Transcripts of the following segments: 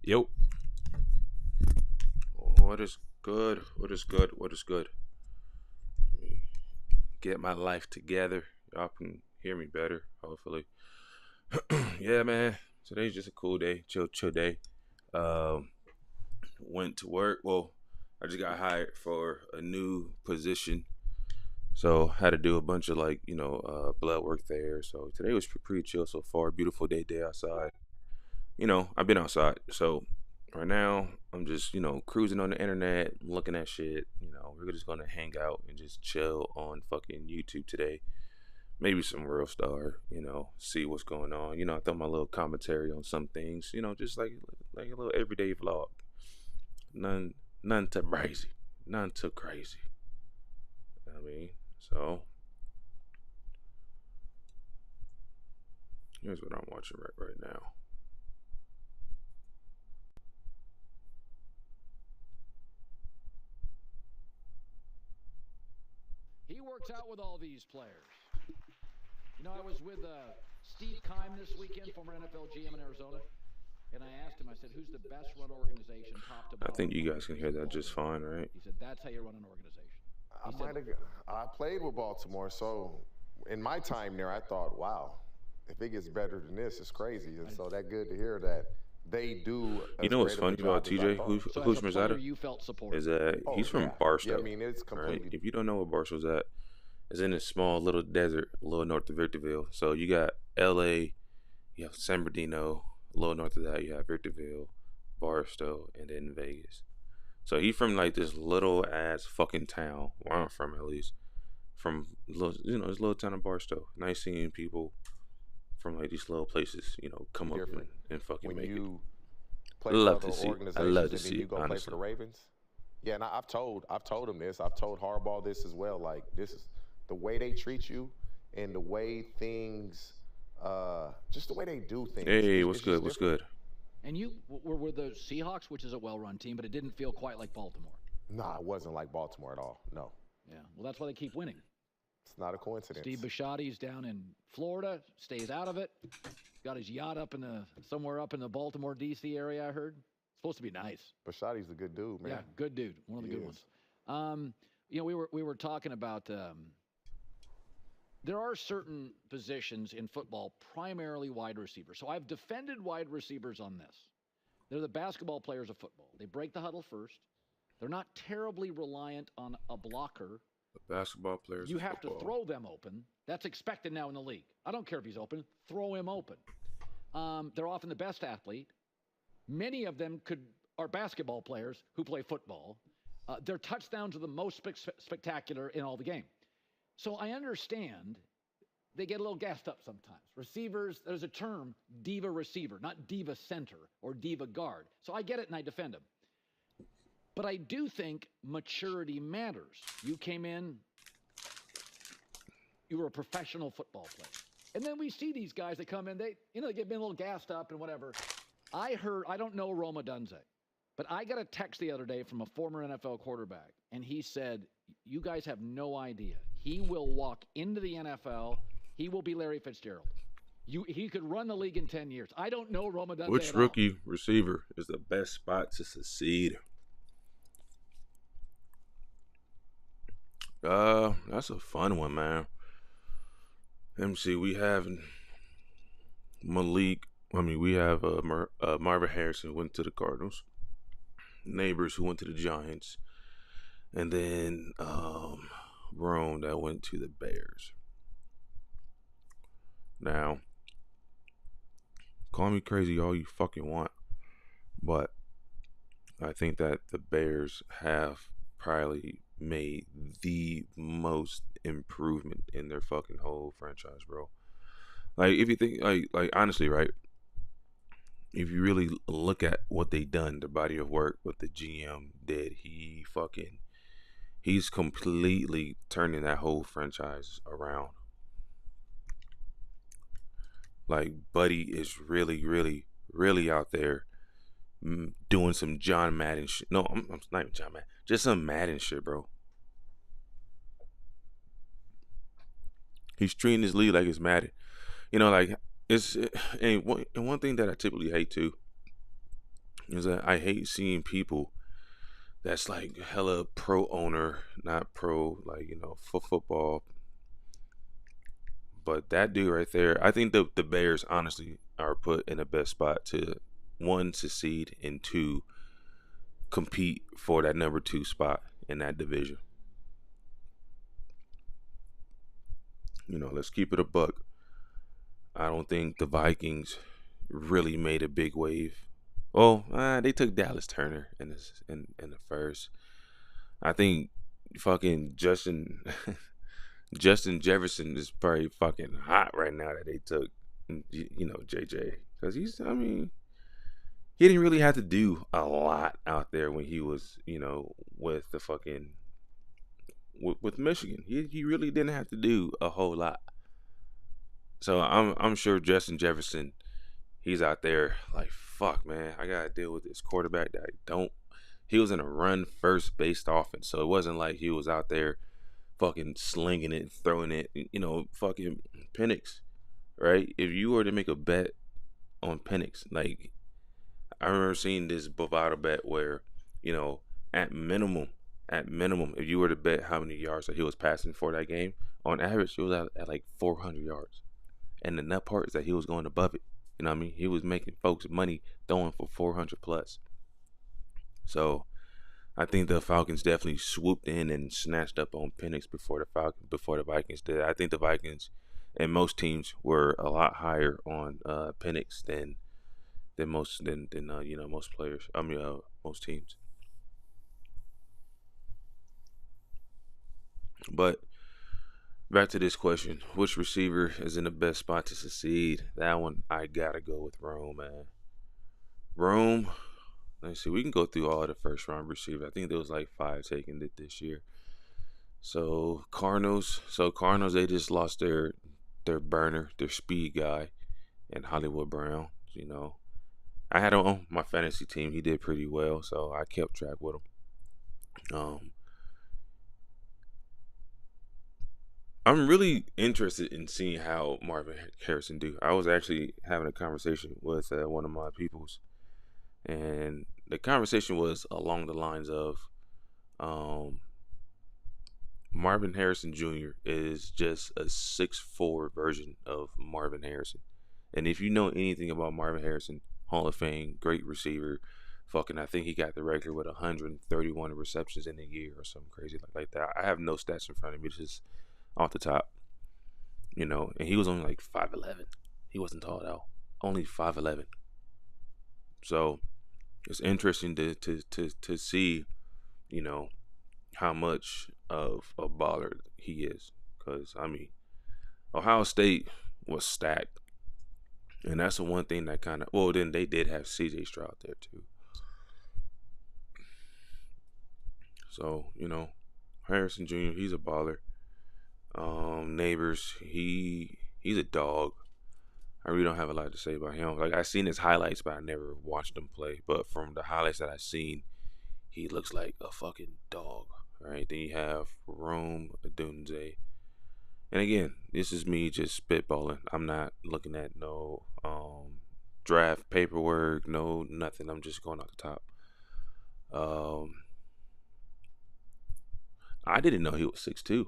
Yo, what is good? What is good? What is good? Let me get my life together. Y'all can hear me better, hopefully. Yeah, man. Today's just a cool day, chill day. Um, went to work. Well, I just got hired for a new position, so had to do a bunch of blood work there. So today was pretty chill so far. Beautiful day outside. I've been outside. So right now, I'm just, cruising on the internet, looking at shit. We're just gonna hang out and just chill on fucking YouTube today. Maybe some real star, see what's going on. I throw my little commentary on some things, just like a little everyday vlog. None none too crazy. None too crazy. I mean, so here's what I'm watching right now. He works out with all these players. I was with Steve Keim this weekend, former NFL GM in Arizona, and I asked him, I said, who's the best run organization top to I bottom? think you guys can hear that just fine, right? He said, that's how you run an organization. I might have. I played with Baltimore, so in my time there, I thought, wow, if it gets better than this, it's crazy. And so that good to hear that they do You as know what's great of a funny about job as I TJ thought. So as a player, Houshmandzadeh you felt supported. is that Oh he's from yeah, Barstow, yeah. I mean, it's right? completely. If you don't know where Barstow's at, it's in a small little desert, a little north of Victorville. So you got L.A., you have San Bernardino, a little north of that you have Victorville, Barstow, and then Vegas. So he from like this little ass fucking town, where I'm from at least, from this little town of Barstow. Nice seeing people from like these little places, come up Different and fucking when make it. you I play for love other to see it. I love organizations to and then see you it, go play for honestly. the Ravens. Yeah, and I've told him this. I've told Harbaugh this as well. Like this is the way they treat you and the way things, just the way they do things. Hey, It's, what's it's good? just What's different. good? And you were with the Seahawks, which is a well-run team, but it didn't feel quite like Baltimore. Nah, it wasn't like Baltimore at all. No, Yeah, well, that's why they keep winning. it's not a coincidence. Steve Bisciotti's down in Florida, stays out of it. Got his yacht up in somewhere up in the Baltimore, D.C. area, I heard. Supposed to be nice. Bashotti's a good dude, man. Yeah, good dude. One of the He good is. ones. We were talking about there are certain positions in football, primarily wide receivers. So I've defended wide receivers on this. They're the basketball players of football. They break the huddle first. They're not terribly reliant on a blocker. The basketball players You of have to football. throw them open. That's expected now in the league. I don't care if he's open. Throw him open. They're often the best athlete. Many of them are basketball players who play football. Their touchdowns are the most spectacular in all the game. So I understand they get a little gassed up sometimes. Receivers, there's a term, diva receiver, not diva center or diva guard. So I get it and I defend them. But I do think maturity matters. You came in, you were a professional football player. And then we see these guys that come in, they get a little gassed up and whatever. I don't know Rome Odunze, but I got a text the other day from a former NFL quarterback, and he said, you guys have no idea. He will walk into the NFL. He will be Larry Fitzgerald. He could run the league in 10 years. I don't know Rome Odunze Which at all. rookie receiver is the best spot to succeed? That's a fun one, man. Let me see. We have Malik. We have Marvin Harrison who went to the Cardinals. Neighbors who went to the Giants, and then Rome that went to the Bears. Now, call me crazy all you fucking want, but I think that the Bears have probably made the most improvement in their fucking whole franchise, bro. Like if you think like honestly, right? If you really look at what they done, the body of work, what the GM did, he's completely turning that whole franchise around. Like Buddy is really, really, really out there doing some John Madden shit. No, I'm not even John Madden. Just some Madden shit, bro. He's treating his league like it's Madden. Like and one thing that I typically hate too is that I hate seeing people that's like hella pro owner, not pro like for football. But that dude right there, I think the Bears honestly are put in the best spot to one succeed and two compete for that number 2 spot in that division. Let's keep it a buck. I don't think the Vikings really made a big wave. Oh, they took Dallas Turner in the first. I think fucking Justin Jefferson is probably fucking hot right now that they took JJ, because he didn't really have to do a lot out there when he was with the fucking with Michigan. He really didn't have to do a whole lot. So I'm sure Justin Jefferson, he's out there like, fuck, man, I gotta deal with this quarterback that I don't. He was in a run first based offense, so it wasn't like he was out there fucking slinging it, throwing it. Fucking Penix, right? If you were to make a bet on Penix, like I remember seeing this Bovada bet where, at minimum, if you were to bet how many yards that he was passing for that game, on average, he was at like 400 yards. And the nut part is that he was going above it. You know what I mean? He was making folks money throwing for 400 plus. So I think the Falcons definitely swooped in and snatched up on Penix before the Vikings did. I think the Vikings and most teams were a lot higher on Penix than most most players. Most teams. But back to this question: which receiver is in the best spot to succeed? That one I gotta go with Rome, man. Rome. Let's see. We can go through all the first round receivers. I think there was like 5 taken this year. So Cardinals. They just lost their burner, their speed guy, and Hollywood Brown. I had him on my fantasy team. He did pretty well, so I kept track with him. I'm really interested in seeing how Marvin Harrison do. I was actually having a conversation with one of my peoples, and the conversation was along the lines of Marvin Harrison Jr. is just a 6'4" version of Marvin Harrison. And if you know anything about Marvin Harrison, Hall of Fame, great receiver, I think he got the record with 131 receptions in a year or something crazy like that. I have no stats in front of me, just off the top, and he was only like 5'11". He wasn't tall at all, only 5'11". So it's interesting to see, how much of a baller he is, because Ohio State was stacked, and that's the one thing that kind of then they did have C.J. Stroud there too. So Harrison Jr., he's a baller. Neighbors, he's a dog. I really don't have a lot to say about him. Like, I seen his highlights, but I never watched him play. But from the highlights that I've seen, he looks like a fucking dog. Right? Then you have Rome Odunze. And again, this is me just spitballing. I'm not looking at no draft paperwork, no nothing. I'm just going off the top. I didn't know he was 6'2".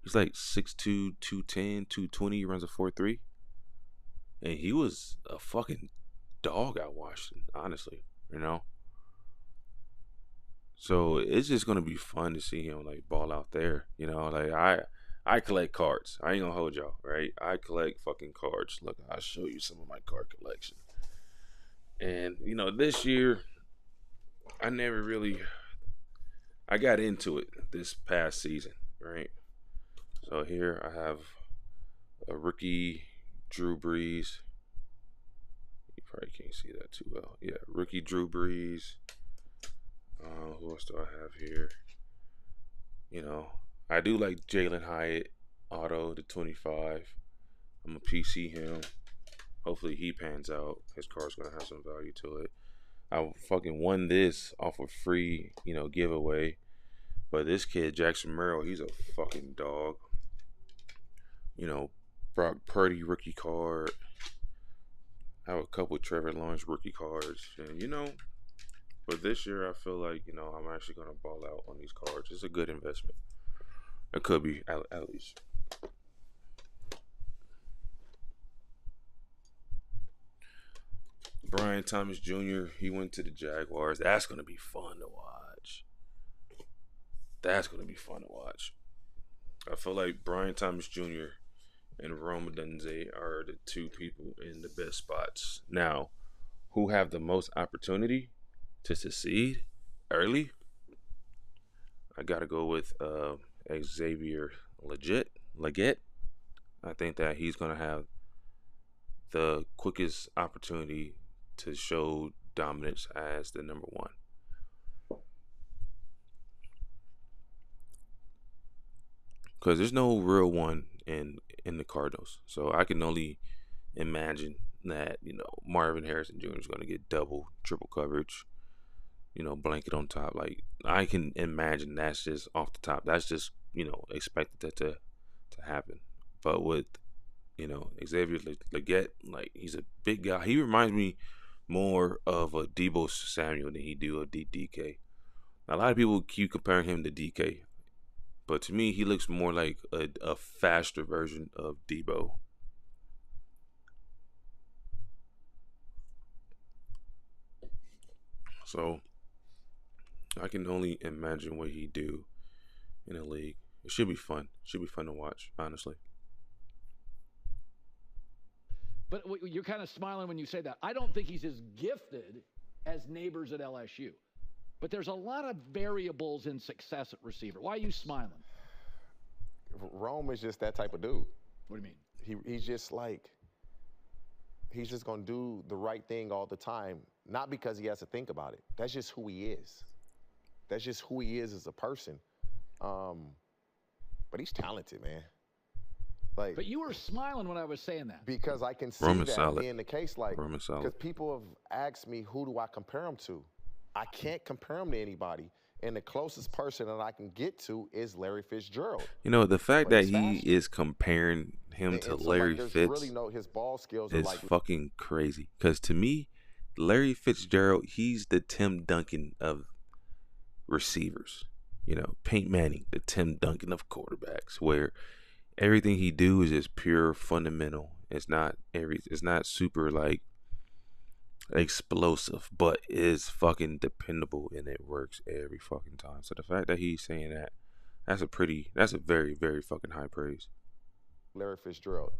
He's like 6'2", 210, 220. He runs a 4.3. And he was a fucking dog out Washington, honestly, So it's just gonna be fun to see him like ball out there, Like I collect cards. I ain't gonna hold y'all, right? I collect fucking cards. Look, I'll show you some of my card collection. And this year, I got into it this past season, right? So here I have a rookie Drew Brees. You probably can't see that too well. Yeah, rookie Drew Brees. Who else do I have here? I do like Jalen Hyatt, auto to 25. I'm a PC him. Hopefully he pans out. His card's gonna have some value to it. I fucking won this off a free, giveaway. But this kid, Jackson Merrill, he's a fucking dog. Brock Purdy rookie card. have a couple Trevor Lawrence rookie cards, and but this year I feel like I'm actually gonna ball out on these cards. It's a good investment. It could be at least. Brian Thomas Jr. He went to the Jaguars. That's gonna be fun to watch. That's gonna be fun to watch. I feel like Brian Thomas Jr. and Rome Odunze are the two people in the best spots. Now, who have the most opportunity to succeed early? I gotta go with Xavier Legette. I think that he's gonna have the quickest opportunity to show dominance as the number one. Because there's no real one in the Cardinals. So I can only imagine that, Marvin Harrison Jr. is going to get double, triple coverage, blanket on top. Like, I can imagine that's just off the top. That's just, expected that to happen. But with, Xavier Legette, like, he's a big guy. He reminds me more of a Deebo Samuel than he do a DK. A lot of people keep comparing him to DK. But to me, he looks more like a faster version of Deebo. So I can only imagine what he do in the league. It should be fun. It should be fun to watch, honestly. But you're kind of smiling when you say that. I don't think he's as gifted as Neighbors at LSU. But there's a lot of variables in success at receiver. Why are you smiling? Rome is just that type of dude. What do you mean? He's just like, he's just going to do the right thing all the time. Not because he has to think about it. That's just who he is. That's just who he is as a person. But he's talented, man. Like, but you were smiling when I was saying that. Because I can see Roman's that solid. being the case. Like, Roman's solid. because people have asked me, who do I compare him to? I can't compare him to anybody. And the closest person that I can get to is Larry Fitzgerald. The fact that he's he faster. is comparing him to So, Larry there's Fitz really his ball skills are is like fucking crazy. Because to me, Larry Fitzgerald, he's the Tim Duncan of receivers. Peyton Manning, the Tim Duncan of quarterbacks, where everything he do is just pure fundamental. It's not super like explosive, but it's fucking dependable and it works every fucking time. So the fact that he's saying that, that's a very, very fucking high praise. Larry Fitzgerald,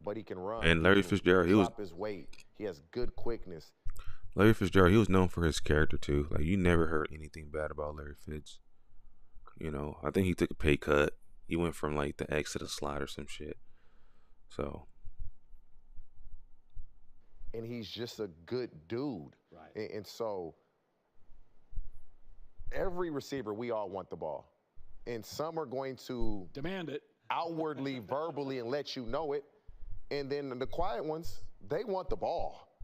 but he can run. And Larry Fitzgerald, he was drop his weight. He has good quickness. Larry Fitzgerald, he was known for his character too. Like, you never heard anything bad about Larry Fitz. I think he took a pay cut. He went from like the X to the slide or some shit. So. And he's just a good dude. Right. And so every receiver, we all want the ball. And some are going to demand it outwardly, verbally, and let you know it. And then the quiet ones, they want the ball.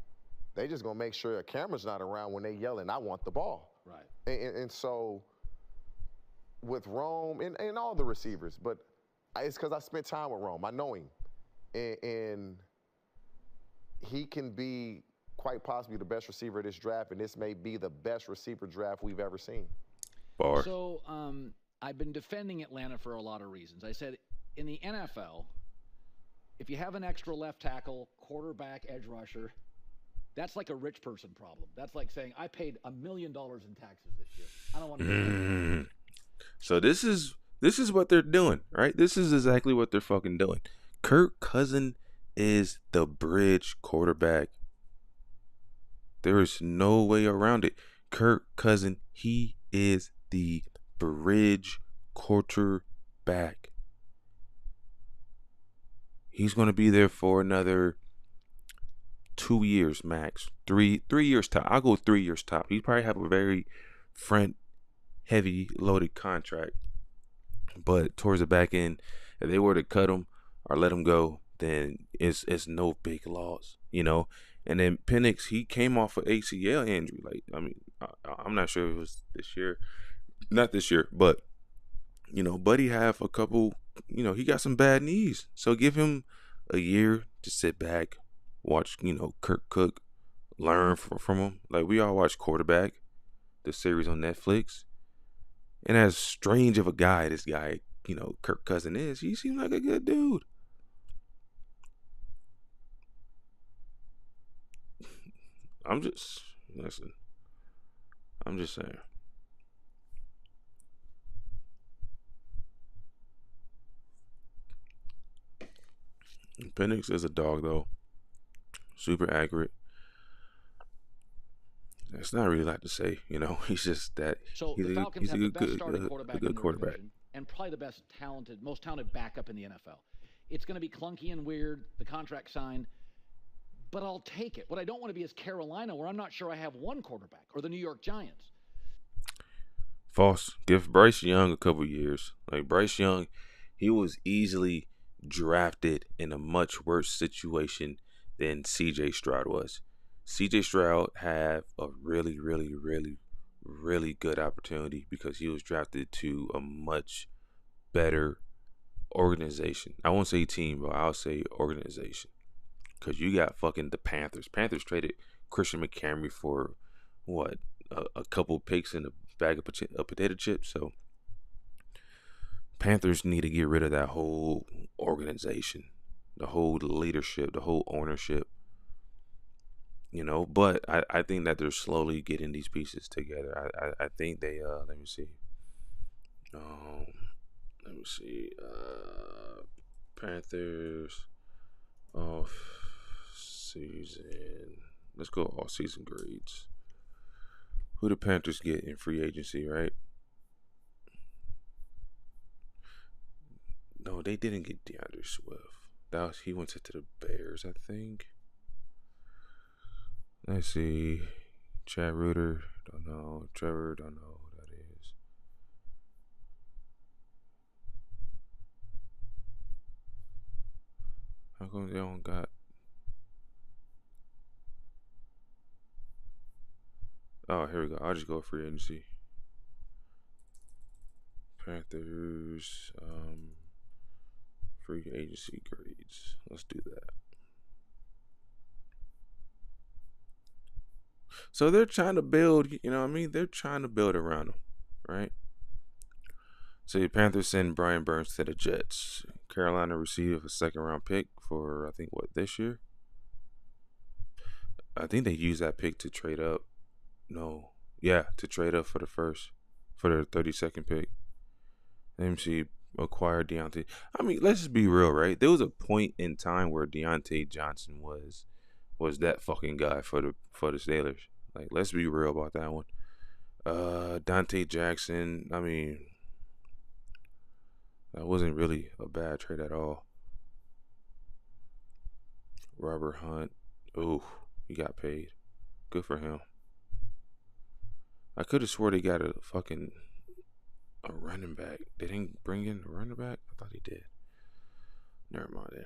They just going to make sure a camera's not around when they yelling, I want the ball. Right. And so with Rome and all the receivers, but it's because I spent time with Rome. I know him. And he can be quite possibly the best receiver of this draft, and this may be the best receiver draft we've ever seen. Bar. So I've been defending Atlanta for a lot of reasons. I said in the NFL, if you have an extra left tackle, quarterback, edge rusher, that's like a rich person problem. That's like saying, I paid $1 million in taxes this year. I don't want to do that. So this is what they're doing, right? This is exactly what they're fucking doing. Kirk Cousins is the bridge quarterback. There is no way around it. Kirk Cousins, he is the bridge quarterback. He's going to be there for another 2 years max. 3 years top. I'll go 3 years top. He probably have a very front heavy loaded contract. But towards the back end, if they were to cut him or let him go, then it's no big loss, And then Penix, he came off an ACL injury. Like, I mean, I'm not sure if it was this year. Not this year, but, Buddy have a couple, he got some bad knees. So give him a year to sit back, watch, Kirk Cook, learn from him. Like, we all watch Quarterback, the series on Netflix. And as strange of a guy this guy, Kirk Cousin is, he seems like a good dude. I'm just saying. Penix is a dog, though. Super accurate. It's not really a lot to say, He's just that. So he's the Falcons have the best starting quarterback in their quarterback, division, and probably the most talented backup in the NFL. It's going to be clunky and weird, the contract signed, but I'll take it. What I don't want to be is Carolina, where I'm not sure I have one quarterback, or the New York Giants. False. Give Bryce Young a couple years. Like, Bryce Young, he was easily drafted in a much worse situation than C.J. Stroud was. C.J. Stroud had a really, really, really, really good opportunity because he was drafted to a much better organization. I won't say team, but I'll say organization. Because you got fucking the Panthers. Panthers traded Christian McCaffrey for, what, a couple picks and a bag of potato chips. So Panthers need to get rid of that whole organization, the whole leadership, the whole ownership. But I think that they're slowly getting these pieces together. I think they let me see. Panthers off season. Let's go off season grades. Who the Panthers get in free agency, right? No, they didn't get DeAndre Swift. He went to the Bears, I think. Let's see. Chad Reuter, don't know. Trevor, don't know who that is. How come they don't got? Oh, here we go. I'll just go free agency. Panthers, free agency grades. Let's do that. So they're trying to build, They're trying to build around him, right? So the Panthers send Brian Burns to the Jets. Carolina received a second-round pick for, I think, this year? I think they used that pick to trade up. No. Yeah, to trade up for their 32nd pick. MC acquired Deontay. I mean, let's just be real, right? There was a point in time where Deontay Johnson was that fucking guy for the Steelers. Like, let's be real about that one. Dante Jackson, I mean, that wasn't really a bad trade at all. Robert Hunt, he got paid. Good for him. I could have swore they got a running back. They didn't bring in a running back? I thought he did. Never mind then.